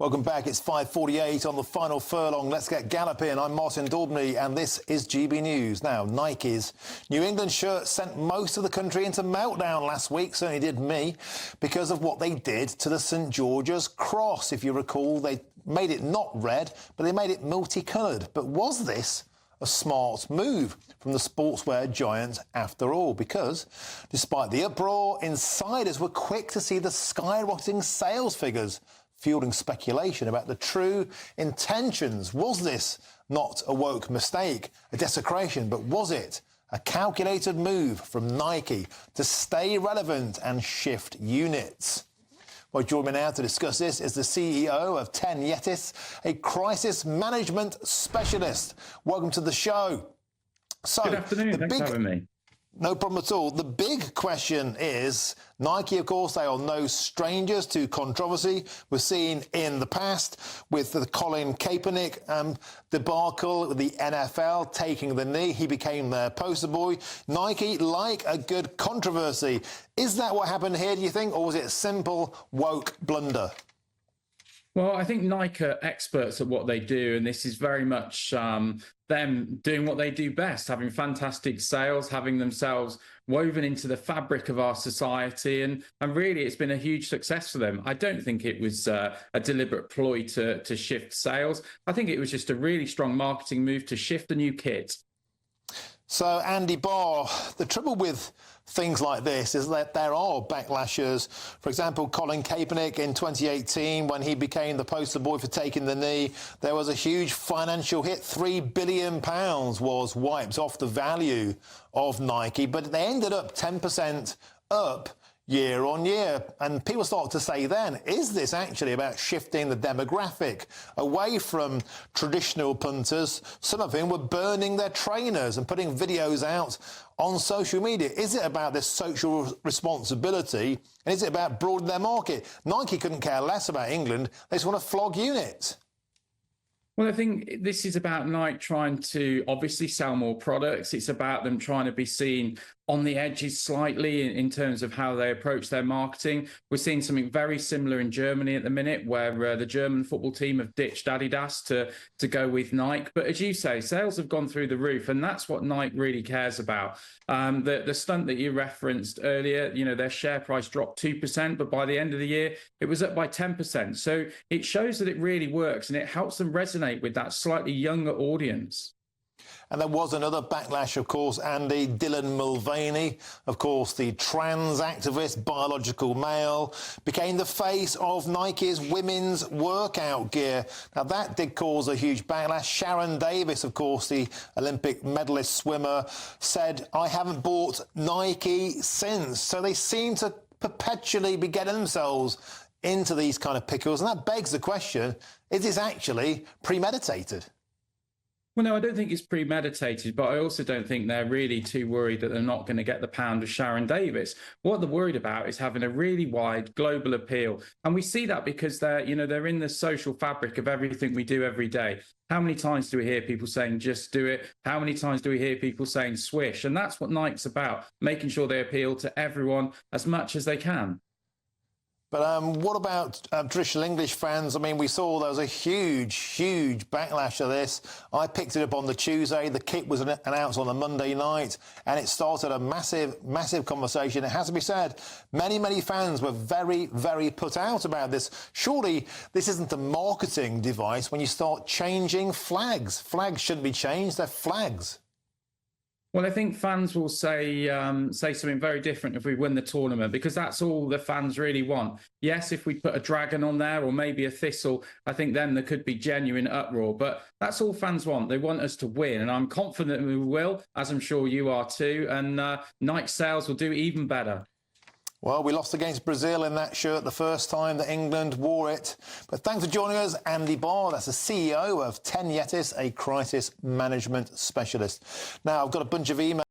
Welcome back. It's 5:48 on the final furlong. Let's get galloping. I'm Martin Daubney, and this is GB News. Now, Nike's New England shirt sent most of the country into meltdown last week, certainly did me, because of what they did to the St George's Cross. If you recall, they made it not red, but they made it multicoloured. But was this a smart move from the sportswear giant after all? Because despite the uproar, insiders were quick to see the skyrocketing sales figures, fueling speculation about the true intentions. Was this not a woke mistake, a desecration, but was it a calculated move from Nike to stay relevant and shift units? Well, joining me now to discuss this is the CEO of Yetis, a crisis management specialist. Welcome to the show. So, good afternoon. Thanks for having me. No problem at all. The big question is, Nike, of course, they are no strangers to controversy. We've seen in the past with the Colin Kaepernick debacle with the NFL taking the knee. He became their poster boy. Nike like a good controversy. Is that what happened here, do you think, or was it a simple woke blunder? Well, I think Nike are experts at what they do, and this is very much them doing what they do best, having fantastic sales, having themselves woven into the fabric of our society, and really it's been a huge success for them. I don't think it was a deliberate ploy to shift sales. I think it was just a really strong marketing move to shift a new kit. So, Andy Barr, the trouble with things like this is that there are backlashes. For example, Colin Kaepernick in 2018, when he became the poster boy for taking the knee, there was a huge financial hit. £3 billion was wiped off the value of Nike, but they ended up 10% up year on year. And people start to say then, is this actually about shifting the demographic away from traditional punters, some of whom were burning their trainers and putting videos out on social media? Is it about this social responsibility? And is it about broadening their market? Nike couldn't care less about England. They just want to flog units. Well, I think this is about Nike trying to obviously sell more products. It's about them trying to be seen on the edges slightly in terms of how they approach their marketing. We're seeing something very similar in Germany at the minute, where the German football team have ditched Adidas to go with Nike. But as you say, sales have gone through the roof, and that's what Nike really cares about. The stunt that you referenced earlier, you know, their share price dropped 2%, but by the end of the year, it was up by 10%. So it shows that it really works, and it helps them resonate with that slightly younger audience. And there was another backlash, of course, Andy. Dylan Mulvaney, of course, the trans activist, biological male, became the face of Nike's women's workout gear. Now, that did cause a huge backlash. Sharon Davis, of course, the Olympic medalist swimmer, said, "I haven't bought Nike since." So they seem to perpetually be getting themselves into these kind of pickles. And that begs the question, is this actually premeditated? Well, no, I don't think it's premeditated, but I also don't think they're really too worried that they're not going to get the pound of Sharon Davis. What they're worried about is having a really wide global appeal. And we see that because they're in the social fabric of everything we do every day. How many times do we hear people saying, just do it? How many times do we hear people saying, swish? And that's what Nike's about, making sure they appeal to everyone as much as they can. But what about traditional English fans? I mean, we saw there was a huge backlash to this. I picked it up on the Tuesday. The kit was announced on the Monday night, and it started a massive conversation. It has to be said, many fans were very put out about this. Surely this isn't a marketing device when you start changing flags. Flags shouldn't be changed, they're flags. Well, I think fans will say something very different if we win the tournament, because that's all the fans really want. Yes, if we put a dragon on there or maybe a thistle, I think then there could be genuine uproar. But that's all fans want. They want us to win, and I'm confident we will, as I'm sure you are too. And Nike sales will do even better. Well, we lost against Brazil in that shirt the first time that England wore it. But thanks for joining us, Andy Barr. That's the CEO of Yetis, a crisis management specialist. Now, I've got a bunch of emails.